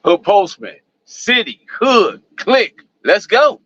Hood Postman, City, Hood, Click. Let's go.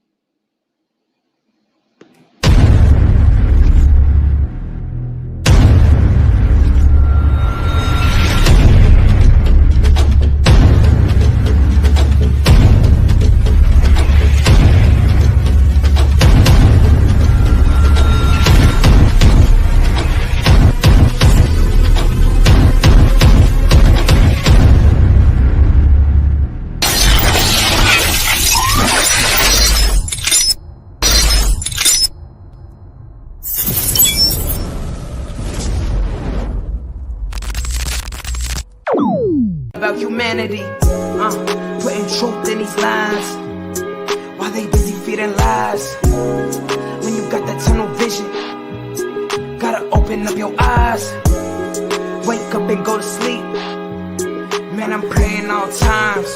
About humanity, putting truth in these lines while they busy feeding lies. When you got that tunnel vision, gotta open up your eyes. Wake up and go to sleep. Man, I'm praying all times.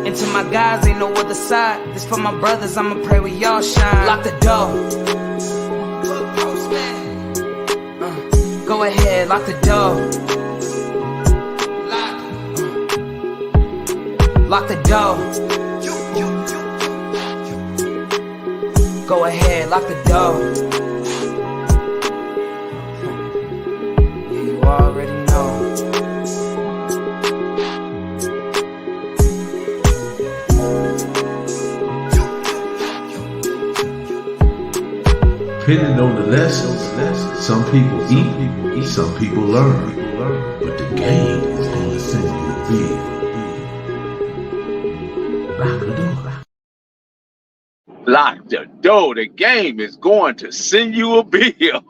And to my guys, ain't no other side. This for my brothers, I'ma pray with y'all shine. Lock the door. Go ahead, lock the door. Lock the door. Go ahead, lock the door. Yeah, you already know. Depending on the lessons, some people eat, some people learn. But the game is going to send you a bill. Lock the door. Lock the door. The game is going to send you a bill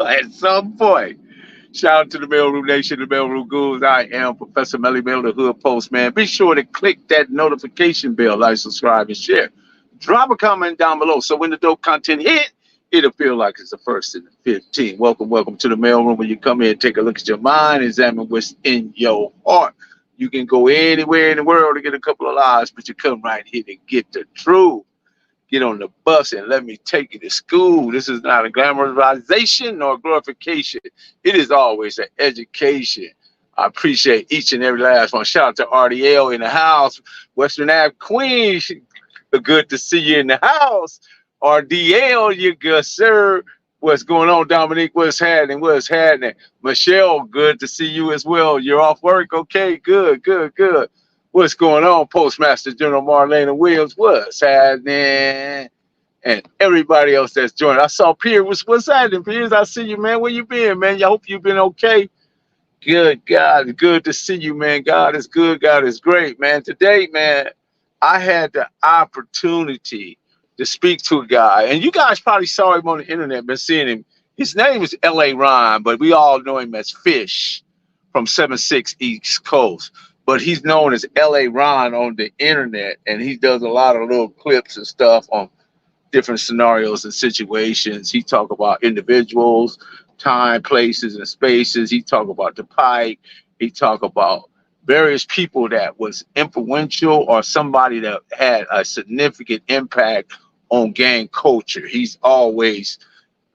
at some point. Shout out to the Mailroom Nation, the Mailroom Ghouls. I am Professor Melly Mail, the Hood Postman. Be sure to click that notification bell, like, subscribe, and share. Drop a comment down below so when the dope content hit, it'll feel like it's the first and the 15th. Welcome to the mailroom. When you come in, take a look at your mind, examine what's in your heart. You can go anywhere in the world to get a couple of lies, but you come right here to get the truth. Get on the bus and let me take you to school. This is not a glamorization nor glorification. It is always an education. I appreciate each and every last one. Shout out to RDL in the house. Western Ave Queens. Good to see you in the house. RDL, you good, sir. What's going on, Dominique? What's happening? Michelle, good to see you as well. You're off work? Okay, good. What's going on, Postmaster General Marlena Williams? What's happening? And everybody else that's joined. I saw Piers. What's happening, Piers? I see you, man. Where you been, man? I hope you've been okay. Good, God. Good to see you, man. God is good. God is great, man. Today, man, I had the opportunity to speak to a guy, and you guys probably saw him on the internet, been seeing him. His name is L.A. Ron, but we all know him as Fish from 7-6 East Coast. But he's known as L.A. Ron on the internet, and he does a lot of little clips and stuff on different scenarios and situations. He talk about individuals, time, places, and spaces. He talk about the pipe. He talk about various people that was influential or somebody that had a significant impact on gang culture. He's always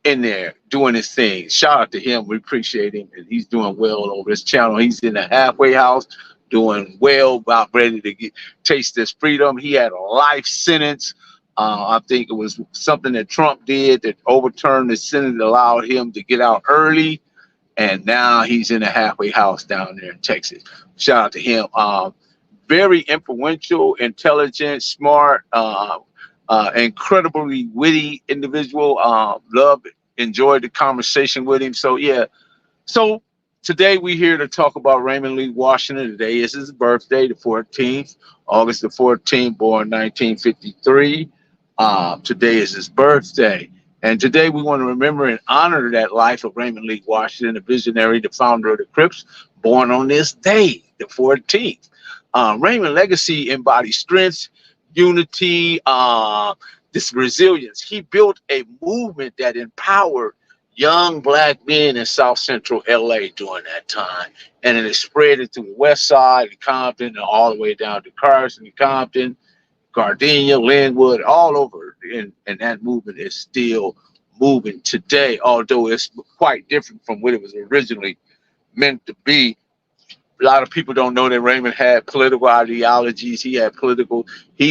in there doing his thing. Shout out to him. We appreciate him. And he's doing well over his channel. He's in the halfway house doing well, about ready to taste this freedom. He had a life sentence. I think it was something that Trump did that overturned the sentence, allowed him to get out early. And now he's in a halfway house down there in Texas. Shout out to him. Very influential, intelligent, smart, incredibly witty individual. Enjoyed the conversation with him. So yeah. So today we're here to talk about Raymond Lee Washington. Today is his birthday, the 14th, August the 14th, born 1953. Today is his birthday. And today we want to remember and honor that life of Raymond Lee Washington, the visionary, the founder of the Crips, born on this day, the 14th. Raymond's legacy embodies strength, unity, this resilience. He built a movement that empowered young black men in South Central LA during that time. And it spread it to the west side of Compton and all the way down to Carson and Compton, Gardenia, Linwood, all over. And that movement is still moving today, although it's quite different from what it was originally meant to be. A lot of people don't know that Raymond had political ideologies. He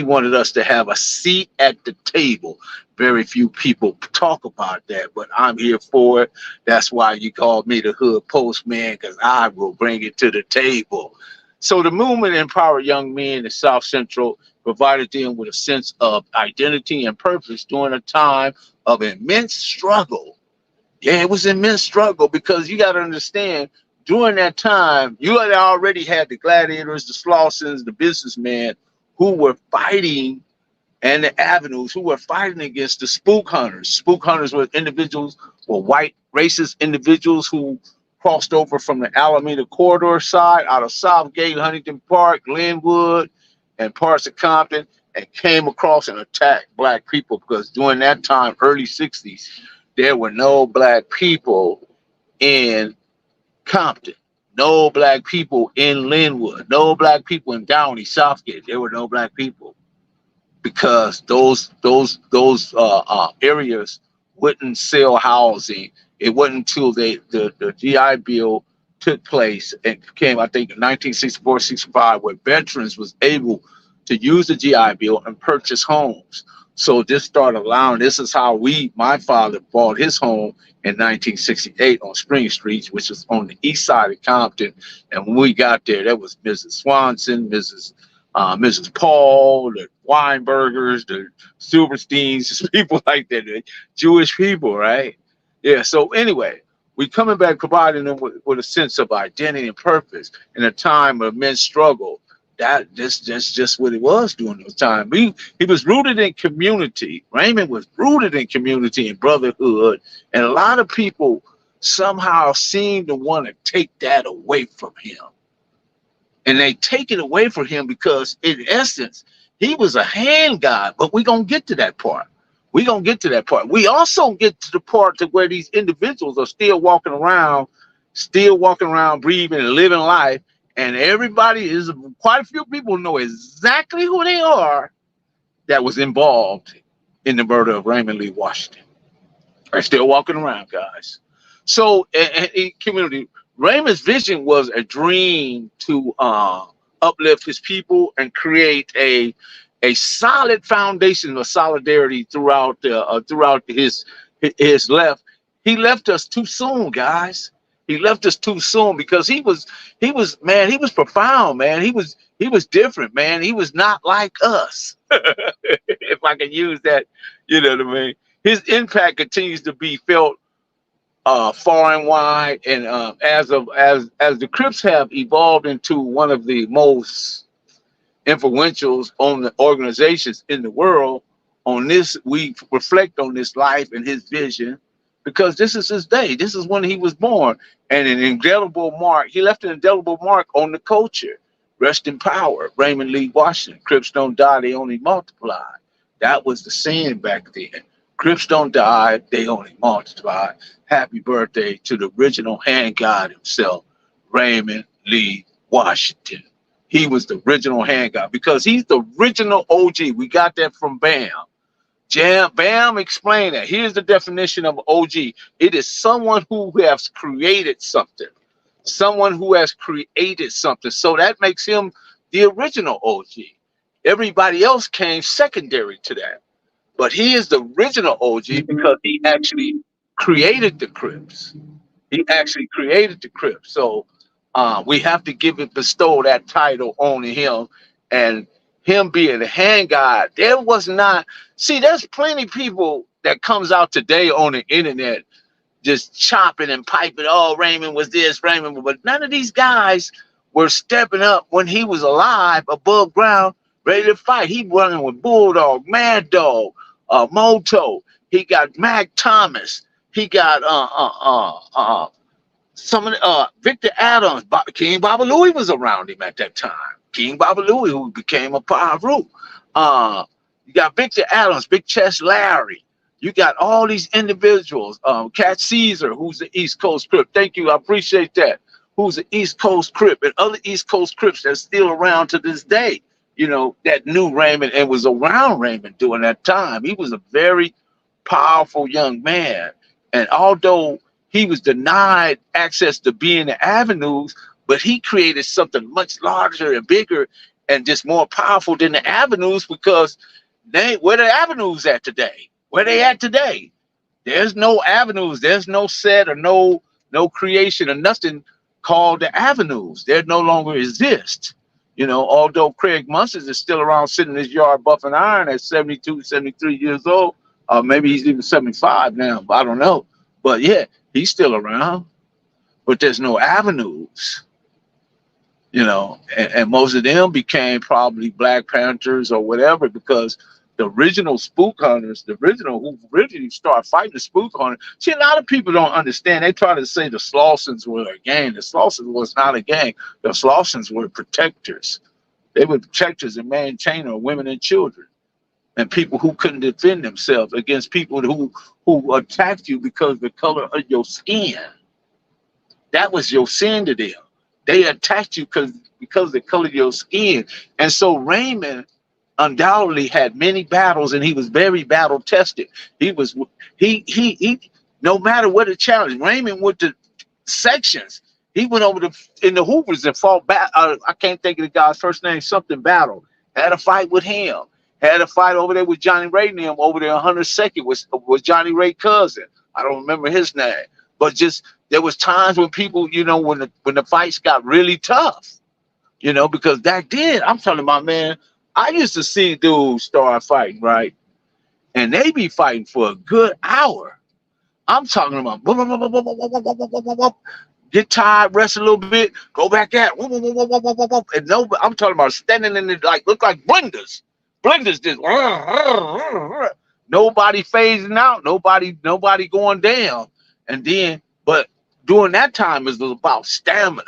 wanted us to have a seat at the table. Very few people talk about that, but I'm here for it. That's why you called me the Hood Postman, because I will bring it to the table. So the movement empowered young men in South Central, provided them with a sense of identity and purpose during a time of immense struggle. Yeah, it was immense struggle because you got to understand, during that time, you had already had the gladiators, the Slawsons, the businessmen who were fighting, and the avenues who were fighting against the spook hunters. Spook hunters were individuals, were white racist individuals who crossed over from the Alameda corridor side out of Southgate, Huntington Park, Glenwood, and parts of Compton, and came across and attacked black people because during that time, early 60s, there were no black people in Compton, no black people in Linwood, no black people in Downey, Southgate. There were no black people because those areas wouldn't sell housing. It wasn't until the GI Bill took place and came, I think, in 1964-65, where veterans was able to use the GI Bill and purchase homes. So this started allowing. This is how my father bought his home in 1968 on Spring Street, which was on the east side of Compton. And when we got there, there was Mrs. Swanson, Mrs. Paul, the Weinbergers, the Silversteins, people like that, the Jewish people, right? Yeah. So anyway, we coming back, providing them with a sense of identity and purpose in a time of immense struggle. That's just what it was during those times. He was rooted in community. Raymond was rooted in community and brotherhood, and a lot of people somehow seem to want to take that away from him. And they take it away from him because, in essence, he was a Handgod. But we're going to get to that part. We also get to the part to where these individuals are still walking around, breathing and living life. And quite a few people know exactly who they are that was involved in the murder of Raymond Lee Washington. They're still walking around, guys. So, in community, Raymond's vision was a dream to uplift his people and create a solid foundation of solidarity throughout his left. He left us too soon, guys. He left us too soon because he was profound, man. He was different, man. He was not like us. If I can use that, you know what I mean? His impact continues to be felt far and wide, and as the Crips have evolved into one of the most influential on the organizations in the world, on this, we reflect on this life and his vision, because this is his day. This is when he was born, and an indelible mark. He left an indelible mark on the culture. Rest in power, Raymond Lee Washington. Crips don't die, they only multiply. That was the saying back then. Crips don't die, they only multiply. Happy birthday to the original Handgod himself, Raymond Lee Washington. He was the original Handgod because he's the original OG. We got that from Bam. Bam explained that. Here's the definition of OG. It is someone who has created something. Someone who has created something. So that makes him the original OG. Everybody else came secondary to that. But he is the original OG because he actually created the Crips. So we have to bestow that title on him, and him being a Handgod. There was not, there's plenty of people that comes out today on the internet just chopping and piping. Oh, Raymond was this, but none of these guys were stepping up when he was alive, above ground, ready to fight. He running with Bulldog, Mad Dog, Moto. He got Mac Thomas. He got Victor Adams. King Baba Louie was around him at that time. King Baba Louie, who became a power group. You got Victor Adams, Big Chest Larry. You got all these individuals. Cat Caesar, who's the East Coast Crip. Thank you, I appreciate that. Who's the East Coast Crip, and other East Coast Crips that's still around to this day. You know, that knew Raymond and was around Raymond during that time. He was a very powerful young man. And although he was denied access to be in the avenues, but he created something much larger and bigger and just more powerful than the avenues, because where the avenues at today? Where they at today? There's no avenues. There's no set or no creation or nothing called the avenues. They no longer exist. Although Craig Munsters is still around sitting in his yard buffing iron at 72, 73 years old. Maybe he's even 75 now. I don't know. But yeah, he's still around. But there's no avenues. And most of them became probably Black Panthers or whatever, because the original spook hunters, who originally started fighting the spook hunters. See, a lot of people don't understand. They try to say the Slawsons were a gang. The Slawsons was not a gang. The Slawsons were protectors. They were protectors and maintainers of women and children, and people who couldn't defend themselves against people who attacked you because of the color of your skin. That was your sin to them. They attacked you because of the color of your skin. And so Raymond undoubtedly had many battles, and he was very battle tested. He no matter what the challenge, Raymond went to sections. He went over in the Hoovers and fought back. I can't think of the guy's first name, something battle. Had a fight with him. Had a fight over there with Johnny Ray and him over there 102nd was Johnny Ray's cousin. I don't remember his name. But just there was times when people, when the fights got really tough, because back then, I'm telling my man, I used to see dudes start fighting, right? And they be fighting for a good hour. I'm talking about get tired, rest a little bit, go back at it. And I'm talking about standing in it look like blenders. Blenders just nobody phasing out, nobody going down. And then, but during that time, it was about stamina,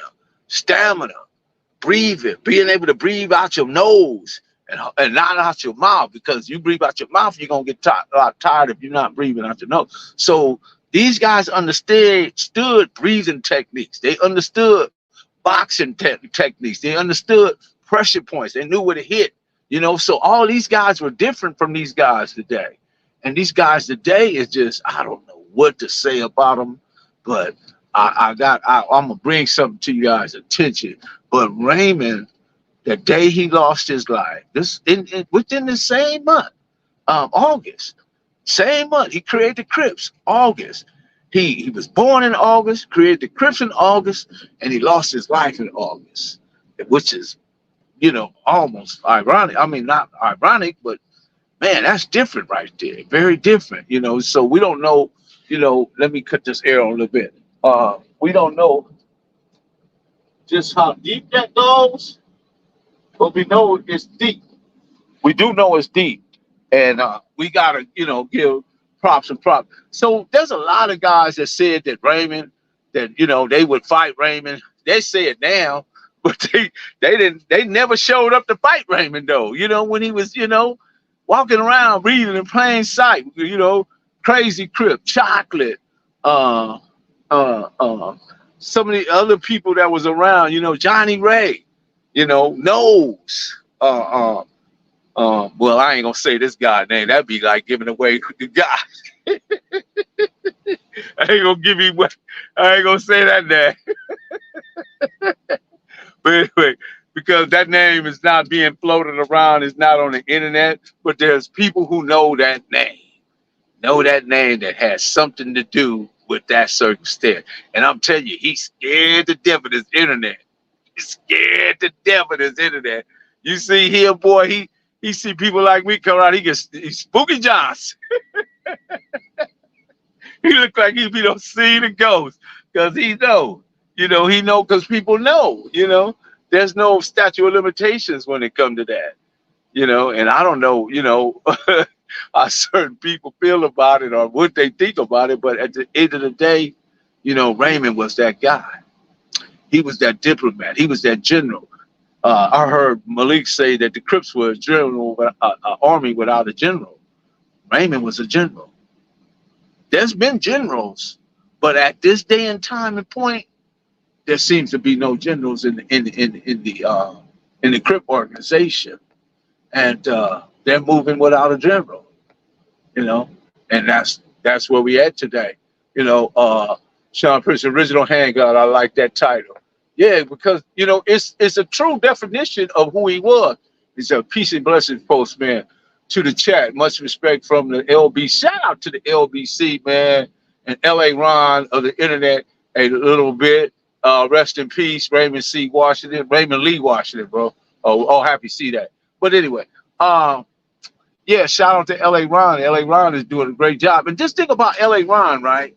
breathing, being able to breathe out your nose and not out your mouth, because you breathe out your mouth, you're going to get tired if you're not breathing out your nose. So these guys understood breathing techniques. They understood boxing techniques. They understood pressure points. They knew where to hit, so all these guys were different from these guys today. And these guys today is just, I don't know what to say about them, but I'm gonna bring something to you guys' attention. But Raymond, the day he lost his life, within the same month, August, same month, he created the Crips. August, he was born in August, created the Crips in August, and he lost his life in August, which is, almost ironic. I mean, not ironic, but man, that's different right there. Very different, So we don't know. Let me cut this air on a little bit. We don't know just how deep that goes, but we know it's deep. We do know it's deep, and we gotta, give props and props. So there's a lot of guys that said that Raymond, that they would fight Raymond. They say it now, but they didn't. They never showed up to fight Raymond though. When he was, walking around reading in plain sight. Crazy Crip, Chocolate, some of the other people that was around, Johnny Ray, Nose. Well, I ain't gonna say this guy's name. That'd be like giving away the guy. I ain't gonna say that name. But anyway, because that name is not being floated around, it's not on the internet, but there's people who know that name that has something to do with that circumstance. And I'm telling you, he's scared to death of this internet. He's scared to death of this internet. You see here, boy, he see people like me come around, he's Spooky Johnson. He look like he don't see the ghost, because he know, because people know, there's no statute of limitations when it comes to that, and I don't know, how certain people feel about it or what they think about it. But at the end of the day, Raymond was that guy. He was that diplomat. He was that general. I heard Malik say that the Crips were a general, an army without a general. Raymond was a general. There's been generals, but at this day and time and point, there seems to be no generals in the Crip organization, and they're moving without a general. And that's where we at today. Sean Prince, original Handgod. I like that title. Yeah, because it's a true definition of who he was. It's a peace and blessings, postman. To the chat, much respect from the LB. Shout out to the LBC, man, and LA Ron of the internet a little bit. Rest in peace, Raymond C. Washington, Raymond Lee Washington, bro. Oh, happy to see that. But anyway, yeah, shout out to LA Ron. LA Ron is doing a great job. And just think about LA Ron, right?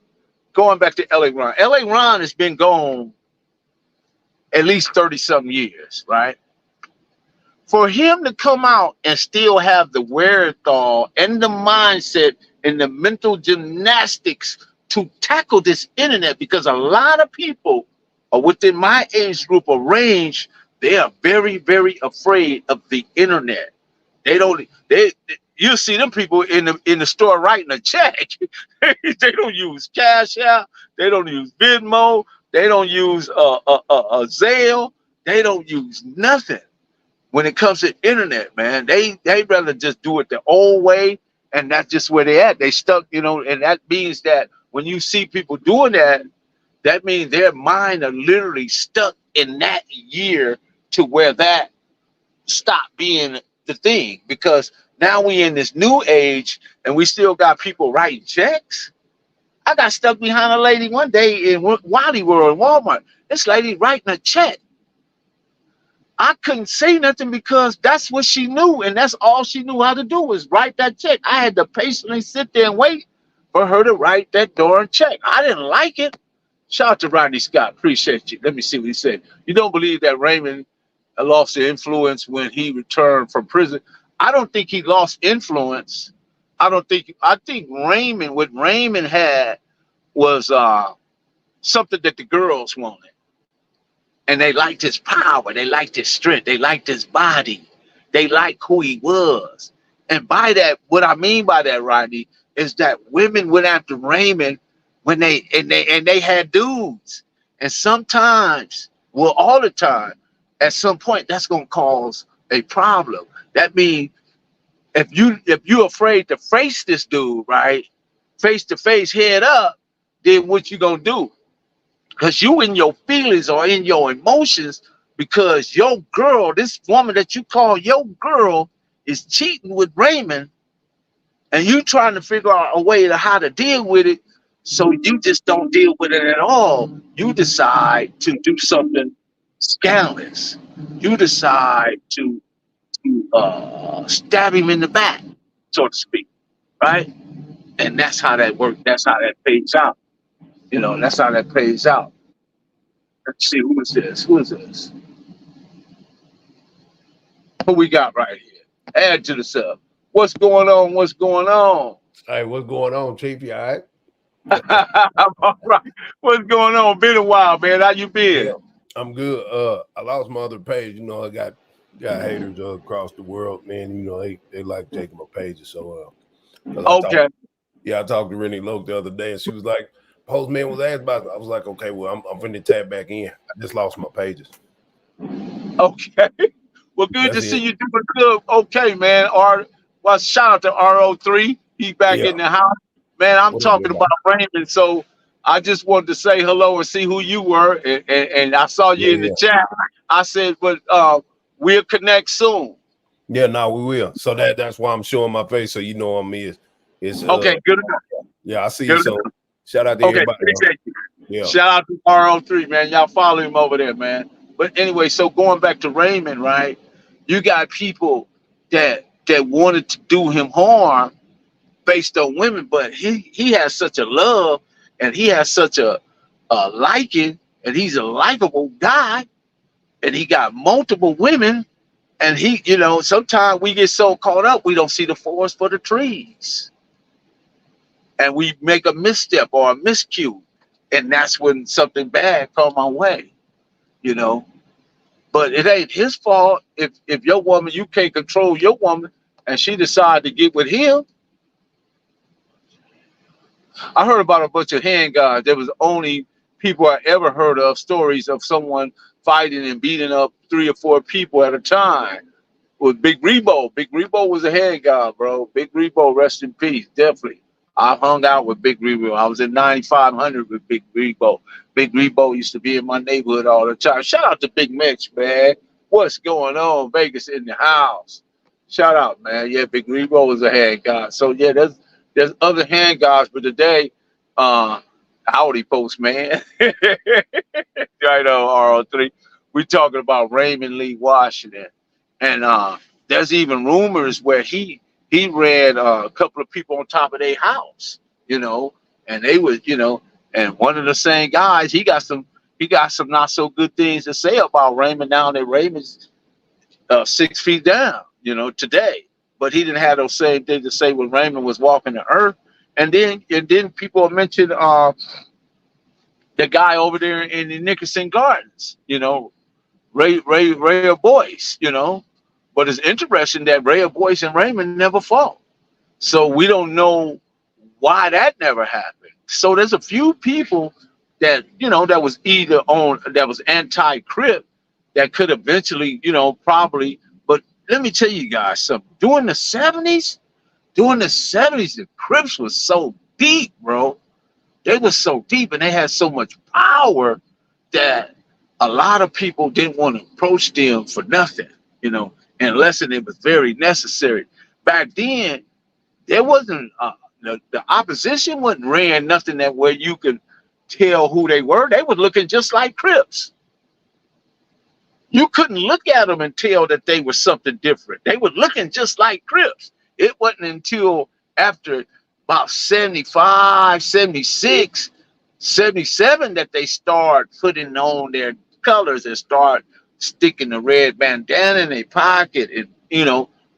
Going back to LA Ron. LA Ron has been gone at least 30 something years, right? For him to come out and still have the wherewithal and the mindset and the mental gymnastics to tackle this internet, because a lot of people are within my age group of range, they are very, very afraid of the internet. You see them people in the store writing a check. They don't use Cash App, they don't use Venmo, they don't use Zelle, they don't use nothing. When it comes to internet, man, they rather just do it the old way, and that's just where they at. They stuck, and that means that when you see people doing that, that means their mind are literally stuck in that year to where that stopped being the thing. Because now we in this new age, and we still got people writing checks. I got stuck behind a lady one day in Wally World, Walmart. This lady writing a check. I couldn't say nothing because that's what she knew, and that's all she knew how to do was write that check. I had to patiently sit there and wait for her to write that darn check. I didn't like it. Shout out to Rodney Scott. Appreciate you. Let me see what he said. You don't believe that Raymond lost the influence when he returned from prison? I don't think he lost influence. I think Raymond, what Raymond had was something that the girls wanted. And they liked his power. They liked his strength. They liked his body. They liked who he was. And by that, what I mean by that, Rodney, is that women went after Raymond when they had dudes. And sometimes, well, all the time, at some point, that's gonna cause a problem. That means if you're afraid to face this dude, right, face to face, head up, then what you gonna do? Because you in your feelings or in your emotions, because your girl, this woman that you call your girl, is cheating with Raymond, and you trying to figure out a way to how to deal with it. So you just don't deal with it at all. You decide to do something scandalous. You decide to stab him in the back, so to speak, right? And that's how that works. That's how that pays out. That's how that plays out. Let's see, who is this? Who is this? Who we got right here? Add to the sub. What's going on? What's going on? Hey, what's going on, Chief? You all right? I'm all right. What's going on? Been a while, man. How you been? Yeah, I'm good. I lost my other page. I got haters across the world, man. They like taking my pages. So Okay. I talked to Rennie Loke the other day, and she was like, Postman was asked about it. I was like, okay, well, I'm finna tap back in. I just lost my pages. Okay. Well, good to see you doing good. Okay, man. Shout out to RO3. He's back in the house. Man, I'm talking about Raymond. So I just wanted to say hello and see who you were. And I saw you in the chat. I said, but we'll connect soon. Yeah, no, we will. So that's why I'm showing my face, so you know I'm is. Okay, good enough. Yeah, I see you. So shout out to everybody. Appreciate you. Yeah. Shout out to RO3, man. Y'all follow him over there, man. But anyway, so going back to Raymond, right? You got people that wanted to do him harm based on women, but he has such a love and he has such a liking, and he's a likable guy, and he got multiple women, and he, sometimes we get so caught up we don't see the forest for the trees, and we make a misstep or a miscue, and that's when something bad come our way, But it ain't his fault if your woman, you can't control your woman, and she decided to get with him. I heard about a bunch of handguards. There was only people I ever heard of stories of someone fighting and beating up 3 or 4 people at a time. With Big Rebo. Big Rebo was a handguard, bro. Big Rebo, rest in peace, definitely. I hung out with Big Rebo. I was in 9500 with Big Rebo. Big Rebo used to be in my neighborhood all the time. Shout out to Big Mitch, man. What's going on? Vegas in the house. Shout out, man. Yeah, Big Rebo was a hand god. So yeah, there's other hand gods, but today, howdy post, man. Right on RO3. We talking about Raymond Lee Washington. And there's even rumors where he read a couple of people on top of their house, and they was, and one of the same guys, he got some not so good things to say about Raymond now that Raymond's 6 feet down, today. But he didn't have those same things to say when Raymond was walking the earth. And then people mentioned the guy over there in the Nickerson Gardens, Ray Boyce, But it's interesting that Ray Boyce and Raymond never fought. So we don't know why that never happened. So there's a few people that, that was that was anti-Crip that could eventually, probably. But let me tell you guys something. During the 70s, the Crips was so deep, bro. They were so deep and they had so much power that a lot of people didn't want to approach them for nothing, unless it was very necessary. Back then, there wasn't the opposition wasn't ran nothing that where you could tell who they were. They were looking just like Crips. You couldn't look at them and tell that they were something different. They were looking just like Crips. It wasn't until after about 75, 76, 77 that they start putting on their colors and start sticking the red bandana in their pocket and,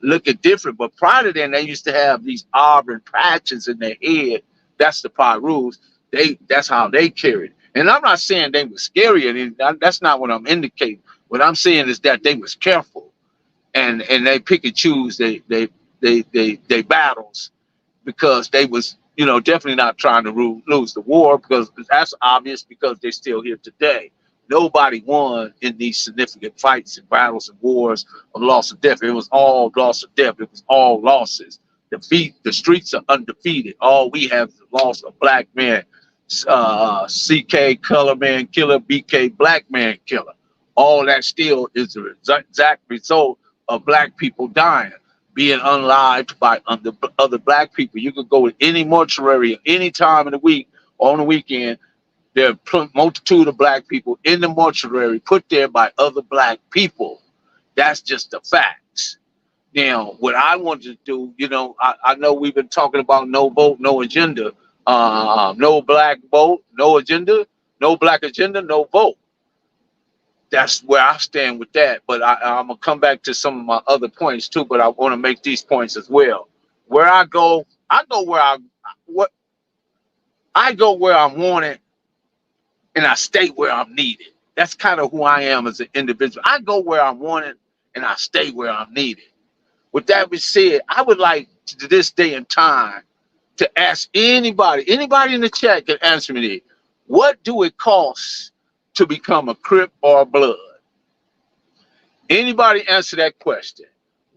looking different. But prior to then, they used to have these auburn patches in their head. That's the Pyrus. That's how they carried. And I'm not saying they were scary, and that's not what I'm indicating. What I'm saying is that they was careful, and they pick and choose they battles because they was definitely not trying to lose the war, because that's obvious because they're still here today. Nobody won in these significant fights and battles and wars of loss of death. It was all loss of death. It was all losses. The streets are undefeated. All we have is the loss of black men, CK color man killer, BK black man killer. All that still is the exact result of black people dying, being unlived by other black people. You could go to any mortuary any time of the week or on the weekend. There are a multitude of black people in the mortuary put there by other black people. That's just the facts. Now, what I want to do, I know we've been talking about no vote, no agenda, no black vote, no agenda, no black agenda, no vote. That's where I stand with that. But I'm going to come back to some of my other points too, but I want to make these points as well. Where I go where I'm wanted, and I stay where I'm needed. That's kind of who I am as an individual. I go where I'm wanted, and I stay where I'm needed. With that being said, I would like to this day and time to ask anybody in the chat can answer me this. What do it cost to become a Crip or a Blood? Anybody answer that question?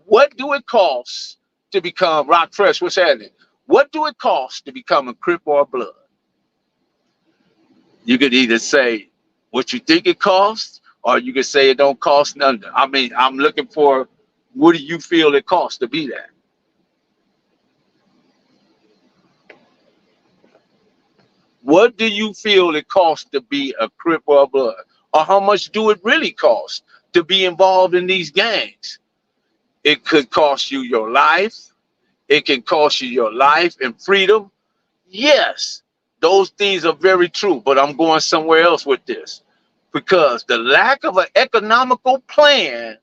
What do it cost to become Rock Fresh? What's happening? What do it cost to become a Crip or a Blood? You could either say what you think it costs, or you could say it don't cost nothing. I mean, I'm looking for, what do you feel it costs to be that? What do you feel it costs to be a Crip or a Blood? Or how much do it really cost to be involved in these gangs? It could cost you your life. It can cost you your life and freedom. Yes, those things are very true, but I'm going somewhere else with this. Because the lack of an economical plan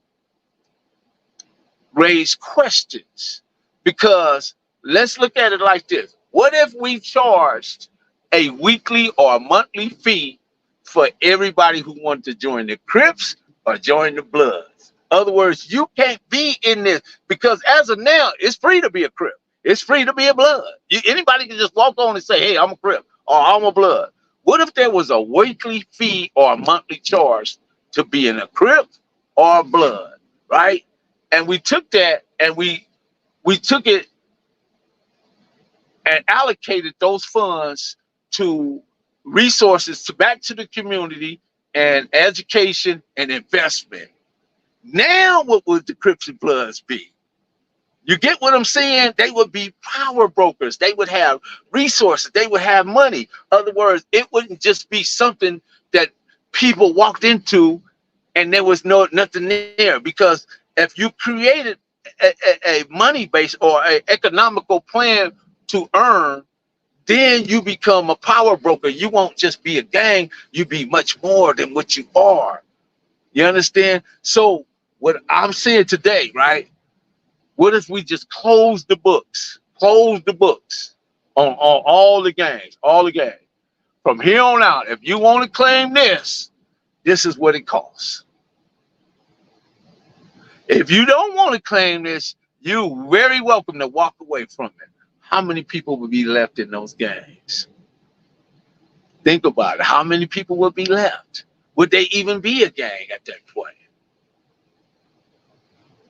raised questions. Because let's look at it like this. What if we charged a weekly or a monthly fee for everybody who wanted to join the Crips or join the Bloods? In other words, you can't be in this, because as of now, it's free to be a Crip. It's free to be a Blood. Anybody can just walk on and say, hey, I'm a Crip or I'm a Blood. What if there was a weekly fee or a monthly charge to be in a Crip or a Blood, right? And we took that and we took it and allocated those funds to resources to back to the community and education and investment. Now, what would the Crips and Bloods be? You get what I'm saying? They would be power brokers. They would have resources. They would have money. In other words, it wouldn't just be something that people walked into and there was nothing there. Because if you created a money base or an economical plan to earn, then you become a power broker. You won't just be a gang. You be much more than what you are. You understand? So what I'm saying today, right? What if we just close the books on all the gangs, From here on out, if you want to claim this is what it costs. If you don't want to claim this, you're very welcome to walk away from it. How many people would be left in those gangs? Think about it. How many people would be left? Would they even be a gang at that point?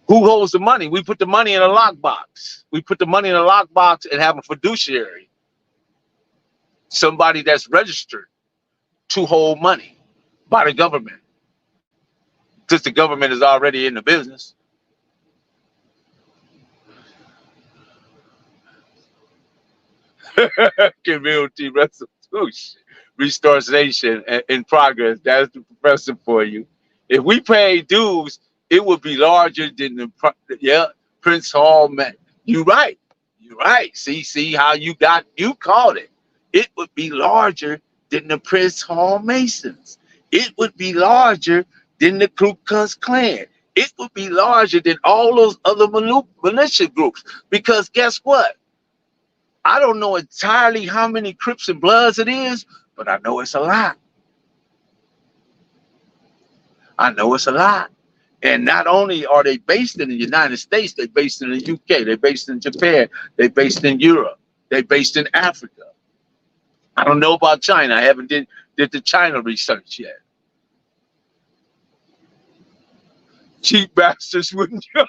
Who holds the money? We put the money in a lockbox. We put the money in a lockbox and have a fiduciary, somebody that's registered to hold money by the government, since the government is already in the business. Community restoration in progress. That's the professor for you. If we pay dues, it would be larger than the Prince Hall man. You're right. See how you called it. It would be larger than the Prince Hall Masons. It would be larger than the Ku Klux Klan. It would be larger than all those other militia groups. Because guess what? I don't know entirely how many Crips and Bloods it is, but I know it's a lot. And not only are they based in the United States, they're based in the UK, they're based in Japan, they're based in Europe, they're based in Africa. I don't know about China. I haven't did the China research yet. Cheap bastards, wouldn't you?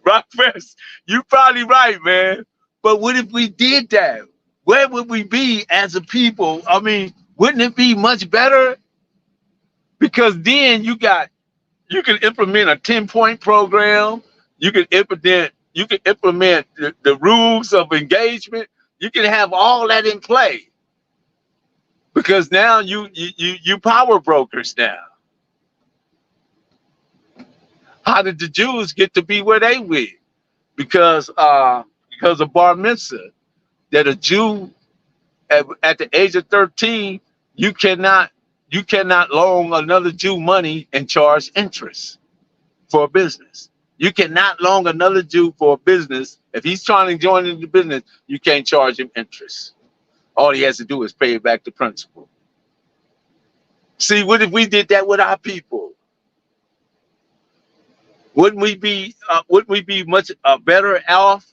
Right, Fest? You're probably right, man. But what if we did that? Where would we be as a people? I mean, wouldn't it be much better? Because then you can implement a 10-point program. You can implement the rules of engagement. You can have all that in play. Because now you power brokers now. How did the Jews get to be where they were? Because of bar mitzvah, that a Jew at the age of 13, you cannot loan another Jew money and charge interest for a business. You cannot loan another Jew for a business. If he's trying to join into business, you can't charge him interest. All he has to do is pay it back to principal. See, what if we did that with our people? Wouldn't we be much better off?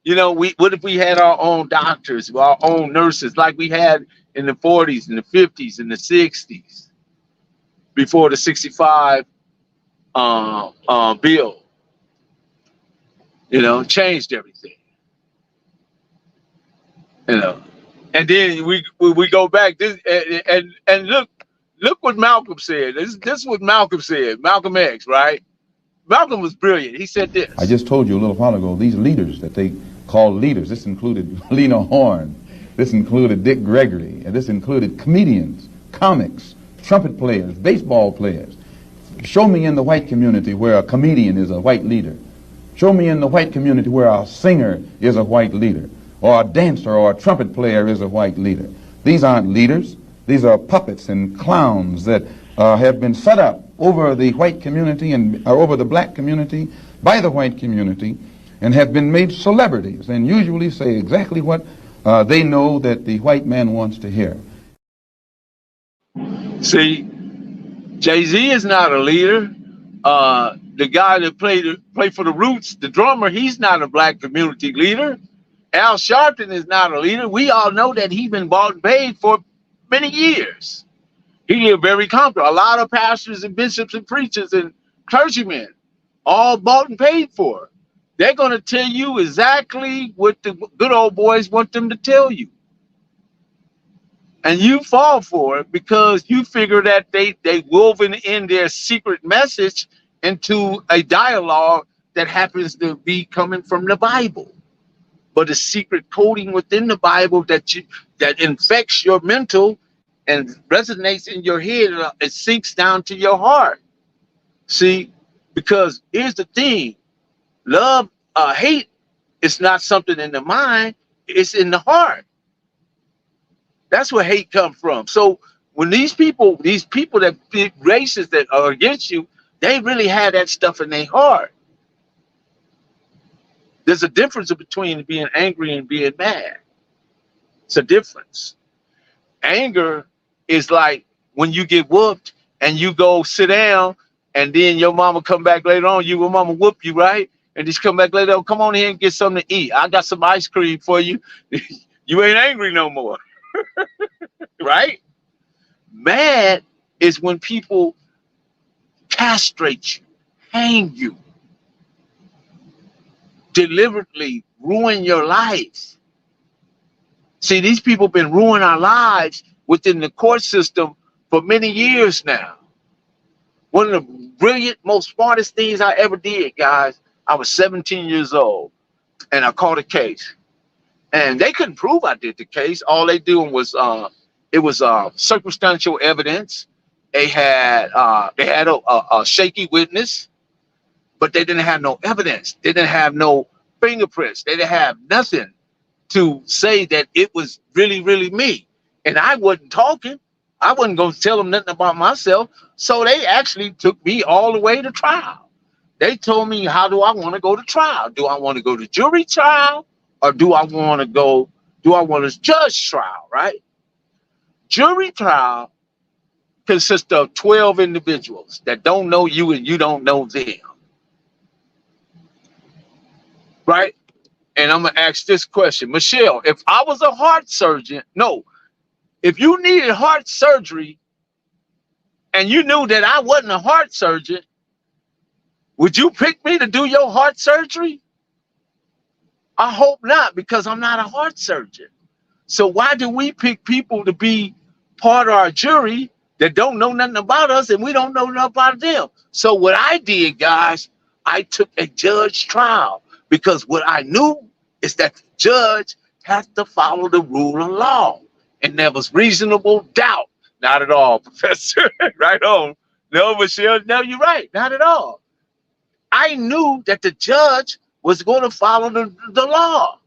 What if we had our own doctors, our own nurses, like we had in the 40s and the 50s and the 60s, before the 65 bill, changed everything. And then we go back this and look what Malcolm said. This is what Malcolm said. Malcolm X, right? Malcolm was brilliant. He said this. I just told you a little while ago, these leaders that they call leaders, this included Lena Horne, this included Dick Gregory, and this included comedians, comics, trumpet players, baseball players. Show me in the white community where a comedian is a white leader. Show me in the white community where a singer is a white leader, or a dancer or a trumpet player is a white leader. These aren't leaders. These are puppets and clowns that have been set up over the white community and over the black community by the white community, and have been made celebrities and usually say exactly what they know that the white man wants to hear. See, Jay-Z is not a leader. The guy that played for the Roots, the drummer, he's not a black community leader. Al Sharpton is not a leader. We all know that he's been bought and paid for many years. He is very comfortable. A lot of pastors and bishops and preachers and clergymen, all bought and paid for. They're going to tell you exactly what the good old boys want them to tell you. And you fall for it because you figure that they woven in their secret message into a dialogue that happens to be coming from the Bible. But a secret coding within the Bible that infects your mental and resonates in your head, it sinks down to your heart. See, because here's the thing: love, hate is not something in the mind; it's in the heart. That's where hate comes from. So when these people that races that are against you, they really have that stuff in their heart. There's a difference between being angry and being mad. It's a difference. Anger is like when you get whooped and you go sit down, and then your mama come back later on. Your mama whoop you, right? And just come back later on. Come on here and get something to eat. I got some ice cream for you. You ain't angry no more, right? Mad is when people castrate you, hang you, deliberately ruin your life. See, these people have been ruining our lives within the court system for many years now. One of the brilliant, most smartest things I ever did, guys, I was 17 years old, and I caught a case. And they couldn't prove I did the case. All they doing was, it was circumstantial evidence. They had a shaky witness, but they didn't have no evidence. They didn't have no fingerprints. They didn't have nothing to say that it was really, really me. And I wasn't talking. I wasn't going to tell them nothing about myself. So they actually took me all the way to trial. They told me, how do I want to go to trial? Do I want to go to jury trial, or do I want to judge trial, right? Jury trial consists of 12 individuals that don't know you and you don't know them. Right? And I'm going to ask this question. Michelle, if I was a heart surgeon, if you needed heart surgery and you knew that I wasn't a heart surgeon, would you pick me to do your heart surgery? I hope not, because I'm not a heart surgeon. So why do we pick people to be part of our jury that don't know nothing about us and we don't know nothing about them? So what I did, guys, I took a judge trial, because what I knew is that the judge has to follow the rule of law. And there was reasonable doubt. Not at all, Professor. Right on. No, Michelle, no, you're right. Not at all. I knew that the judge was going to follow the law.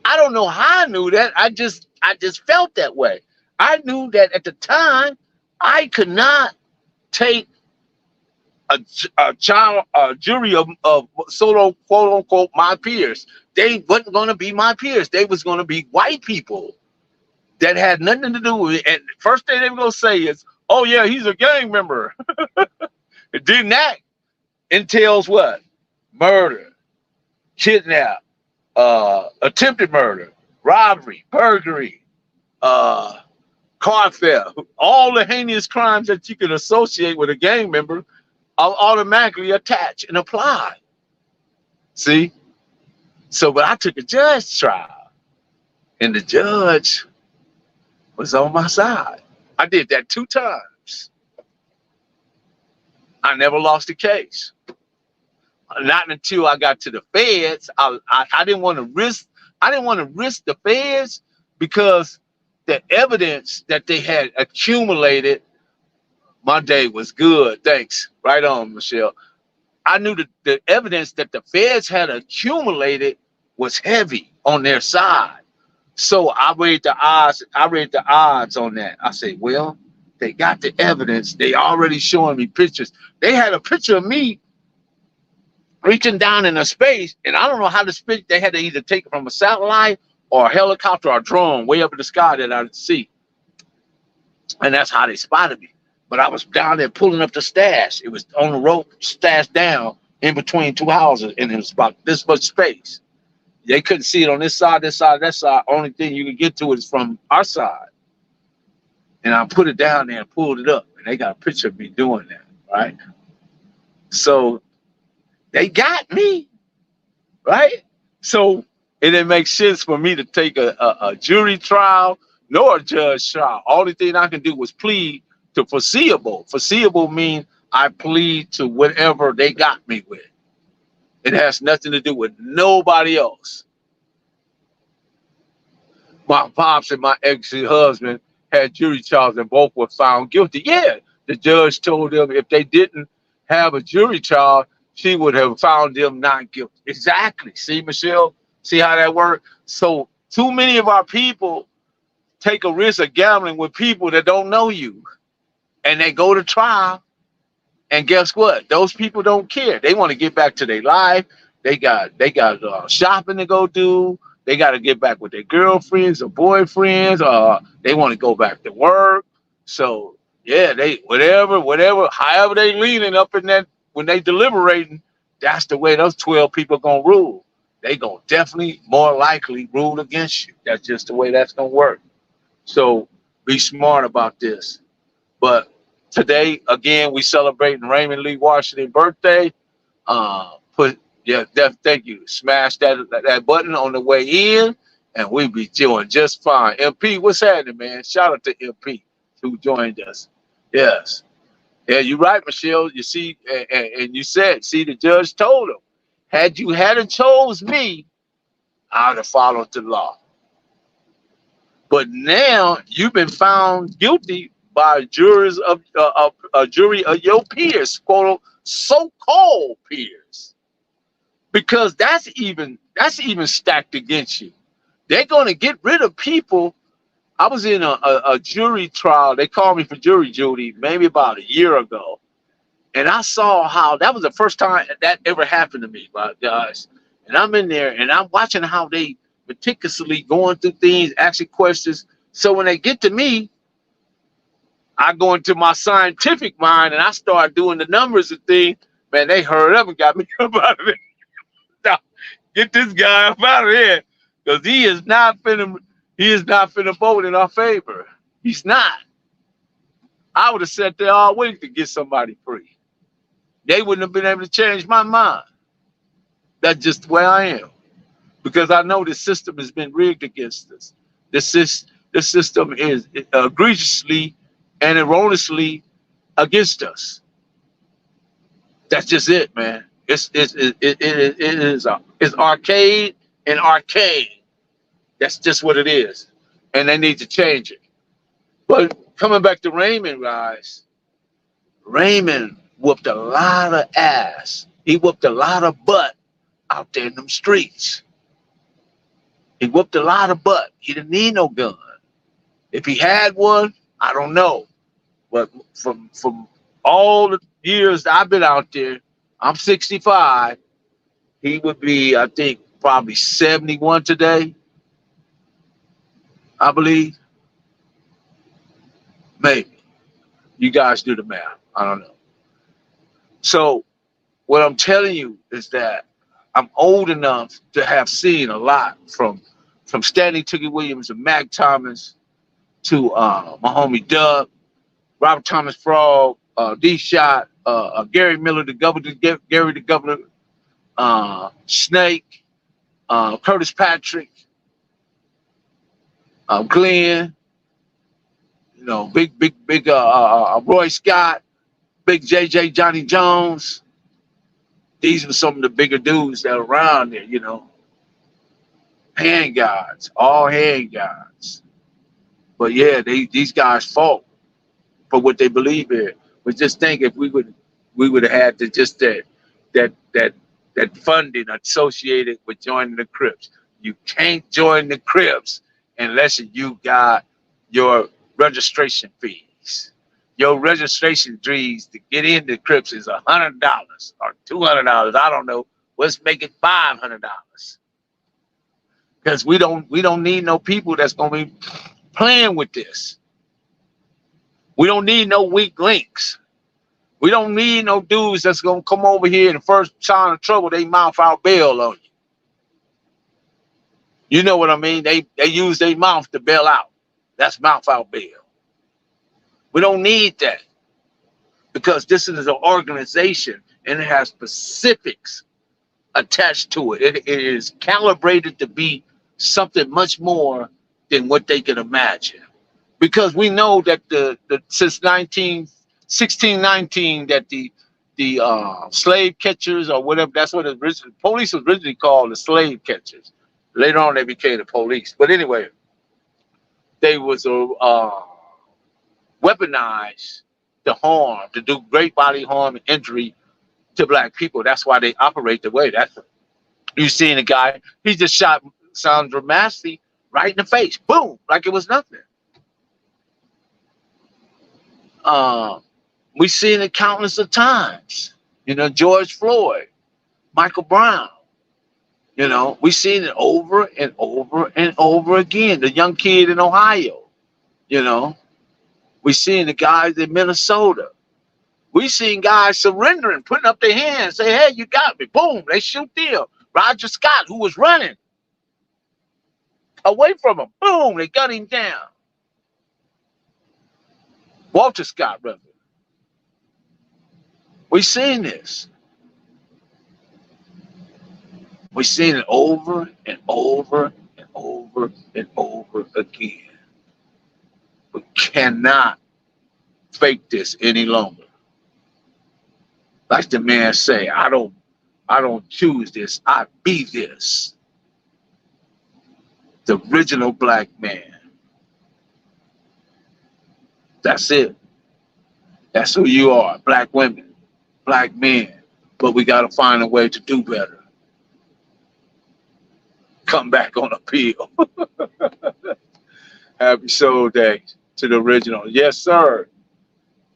I don't know how I knew that. I just felt that way. I knew that at the time I could not take a jury of solo, quote unquote, my peers. They wasn't going to be my peers. They was going to be white people that had nothing to do with it. And the first thing they were going to say is, oh yeah, he's a gang member. Then that entails what? Murder, kidnap, attempted murder, robbery, burglary, car theft, all the heinous crimes that you can associate with a gang member are automatically attached and applied. See? So, but I took a judge trial, and the judge was on my side. I did that 2 times. I never lost a case. Not until I got to the feds. I didn't want to risk. I didn't want to risk the feds, because the evidence that they had accumulated. My day was good. Thanks. Right on, Michelle. I knew that the evidence that the feds had accumulated was heavy on their side. So I read the odds. On that. I say, well, they got the evidence. They already showing me pictures. They had a picture of me reaching down in a space, and I don't know how to speak. They had to either take it from a satellite or a helicopter or a drone way up in the sky that I didn't see. And that's how they spotted me. But I was down there pulling up the stash. It was on the rope, stashed down in between 2 houses, and it was about this much space. They couldn't see it on this side, that side. Only thing you could get to it is from our side. And I put it down there and pulled it up, and they got a picture of me doing that, right? So they got me, right? So it didn't make sense for me to take a jury trial nor a judge trial. Only thing I can do was plead to foreseeable. Foreseeable means I plead to whatever they got me with. It has nothing to do with nobody else. My pops and my ex-husband had jury trials and both were found guilty. Yeah, the judge told them if they didn't have a jury trial, she would have found them not guilty. Exactly. See, Michelle? See how that works? So too many of our people take a risk of gambling with people that don't know you. And they go to trial. And guess what? Those people don't care. They want to get back to their life. They got shopping to go do. They got to get back with their girlfriends or boyfriends. They want to go back to work. So yeah, they whatever, however they leaning up in that when they deliberating, that's the way those 12 people gonna rule. They gonna definitely more likely rule against you. That's just the way that's gonna work. So be smart about this. But today, again, we celebrating Raymond Lee Washington's birthday. Thank you. Smash that button on the way in, and we be doing just fine. MP, what's happening, man? Shout out to MP who joined us. Yes. Yeah, you're right, Michelle. You see, and you said, see, the judge told him, had you hadn't chose me, I'd have followed the law. But now you've been found guilty by jurors of a jury of your peers, quote, so-called peers, because that's even stacked against you. They're going to get rid of people. I was in a jury trial. They called me for jury duty maybe about a year ago, and I saw how that was the first time that ever happened to me, guys. And I'm in there and I'm watching how they meticulously going through things, asking questions. So when they get to me, I go into my scientific mind and I start doing the numbers and things. Man, they hurried up and got me up out of there. Get this guy up out of here, because he is not finna vote in our favor. He's not. I would have sat there all week to get somebody free. They wouldn't have been able to change my mind. That's just the way I am, because I know this system has been rigged against us. This system is egregiously and erroneously against us. That's just it, man. It's arcade and arcane. That's just what it is, and they need to change it. But coming back to Raymond, guys, Raymond whooped a lot of ass. He whooped a lot of butt out there in them streets. He whooped a lot of butt. He didn't need no gun. If he had one, I don't know. But from all the years I've been out there, I'm 65. He would be, I think, probably 71 today. I believe. Maybe. You guys do the math. I don't know. So what I'm telling you is that I'm old enough to have seen a lot from Stanley Tookie Williams and Mac Thomas to my homie Doug, Robert Thomas Frog, D-Shot, Gary Miller, Gary the Governor, Snake, Curtis Patrick, Glenn, you know, big Roy Scott, big JJ Johnny Jones. These are some of the bigger dudes that are around there, you know. Handgods, all handgods. But yeah, these guys fought for what they believe in. But just think, if we would have had to just that funding associated with joining the Crips. You can't join the Crips unless you got your registration fees. Your registration fees to get into the Crips is $100 or $200. I don't know. Let's make it $500. Because we don't need no people that's gonna be playing with this. We don't need no weak links. We don't need no dudes that's gonna come over here and the first sign of trouble, they mouth out bail on you. You know what I mean? They use their mouth to bail out. That's mouth out bail. We don't need that, because this is an organization and it has specifics attached to it. It is calibrated to be something much more than what they can imagine. Because we know that since 1619 that the slave catchers or whatever, that's what police was originally called, the slave catchers. Later on they became the police. But anyway, they was weaponized to harm, to do great bodily harm and injury to black people. That's why they operate the way. That's you seen a guy, he just shot Sandra Massey right in the face. Boom, like it was nothing. We've seen it countless of times. You know, George Floyd, Michael Brown. You know, we've seen it over and over and over again. The young kid in Ohio. You know, we've seen the guys in Minnesota. We've seen guys surrendering, putting up their hands, say, "Hey, you got me." Boom, they shoot them. Roger Scott, who was running away from him, boom, they gun him down. Walter Scott, rather. We've seen this. We've seen it over and over and over and over again. We cannot fake this any longer. Like the man say, I don't choose this, I be this. The original black man. That's it. That's who you are. Black women, black men. But we got to find a way to do better. Come back on appeal. Happy Soul Day to the original. Yes, sir.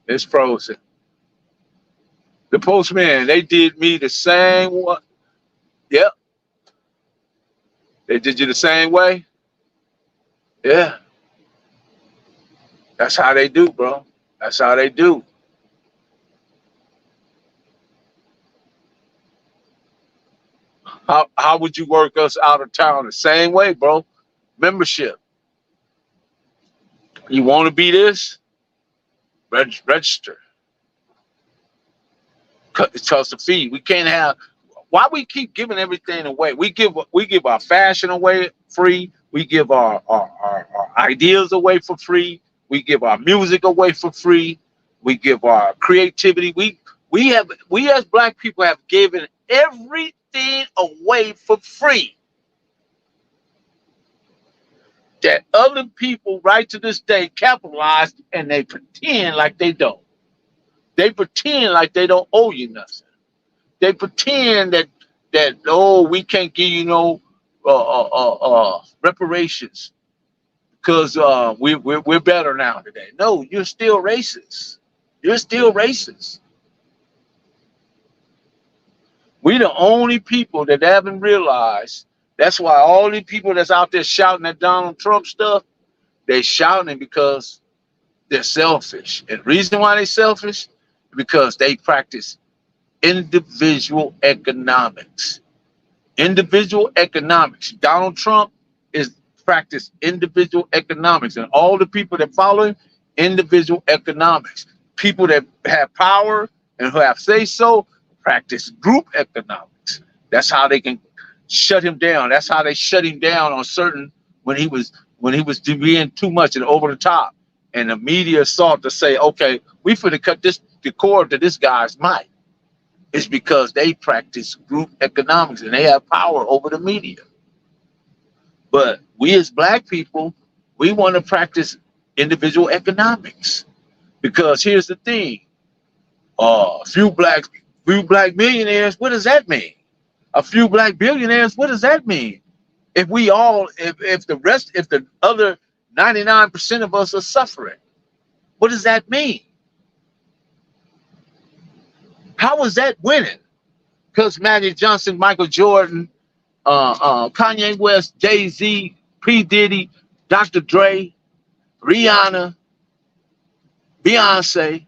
It's frozen. The postman, they did me the same way. Yep. They did you the same way? Yeah. That's how they do, bro. That's how they do. How would you work us out of town? The same way, bro. Membership. You want to be this? Register. It costs a fee. We can't have. Why we keep giving everything away? We give our fashion away free. We give our ideas away for free. We give our music away for free. We give our creativity. We as black people have given everything away for free. That other people right to this day capitalize and they pretend like they don't. They pretend like they don't owe you nothing. They pretend that we can't give you no reparations because we're better now today. No, you're still racist. You're still racist. We the only people that haven't realized. That's why all these people that's out there shouting at Donald Trump stuff, they're shouting because they're selfish. And the reason why they're selfish is because they practice individual economics. Individual economics. Donald Trump is practice individual economics, and all the people that follow him, individual economics. People that have power and who have say so practice group economics. That's how they can shut him down. That's how they shut him down on certain when he was being too much and over the top, and the media sought to say, okay, we finna cut the cord to this guy's mic. It's because they practice group economics and they have power over the media. But we as black people, we want to practice individual economics, because here's the thing: a few black millionaires. What does that mean? A few black billionaires. What does that mean? If the other 99% of us are suffering, what does that mean? How is that winning? Because Magic Johnson, Michael Jordan, Kanye West, Jay-Z, P. Diddy, Dr. Dre, Rihanna, Beyonce,